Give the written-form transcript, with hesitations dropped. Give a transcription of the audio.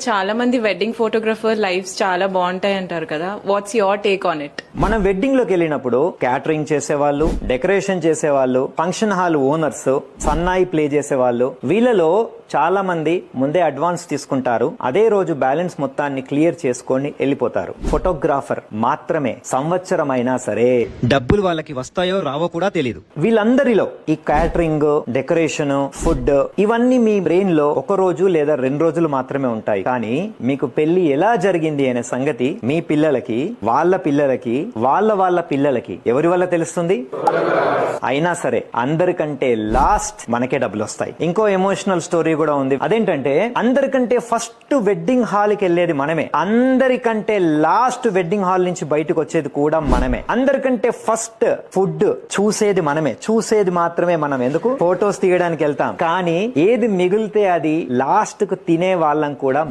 చాలా మంది wedding photographer lifes చాలా బాగుంటాయి అంటారు కదా. What's your take on it? మనం వెడ్డింగ్ లోకి వెళ్ళినప్పుడు క్యాటరింగ్ చేసేవాళ్ళు, డెకరేషన్ చేసేవాళ్ళు, ఫంక్షన్ హాల్ ఓనర్స్, సన్నాయి ప్లే చేసేవాళ్ళు, వీళ్ళలో చాలా మంది ముందే అడ్వాన్స్ తీసుకుంటారు. అదే రోజు బ్యాలెన్స్ మొత్తాన్ని క్లియర్ చేసుకొని వెళ్ళిపోతారు. ఫోటోగ్రాఫర్ మాత్రమే సంవత్సరం అయినా సరే డబ్బులు వాళ్ళకి వస్తాయో రావో కూడా తెలియదు. వీళ్ళందరిలో ఈ క్యాటరింగ్, డెకరేషన్, ఫుడ్ ఇవన్నీ మీ బ్రెయిన్ లో ఒక రోజు లేదా 2 రోజులు మాత్రమే ఉంటాయి. కానీ మీకు పెళ్లి ఎలా జరిగింది అనే సంగతి మీ పిల్లలకి, వాళ్ళ పిల్లలకి, వాళ్ళ పిల్లలకి ఎవరి వల్ల తెలుస్తుంది? అయినా సరే అందరికంటే లాస్ట్ మనకే డబ్బులు వస్తాయి. ఇంకో ఎమోషనల్ స్టోరీ కూడా ఉంది. అదేంటంటే అందరికంటే ఫస్ట్ వెడ్డింగ్ హాల్ కి వెళ్ళేది మనమే, అందరికంటే లాస్ట్ వెడ్డింగ్ హాల్ నుంచి బయటకు వచ్చేది కూడా మనమే, అందరికంటే ఫస్ట్ ఫుడ్ చూసేది మనమే, చూసేది మాత్రమే మనం. ఎందుకు? ఫోటోస్ తీయడానికి వెళ్తాం, కానీ ఏది మిగిలితే అది లాస్ట్ కు తినే వాళ్ళం కూడా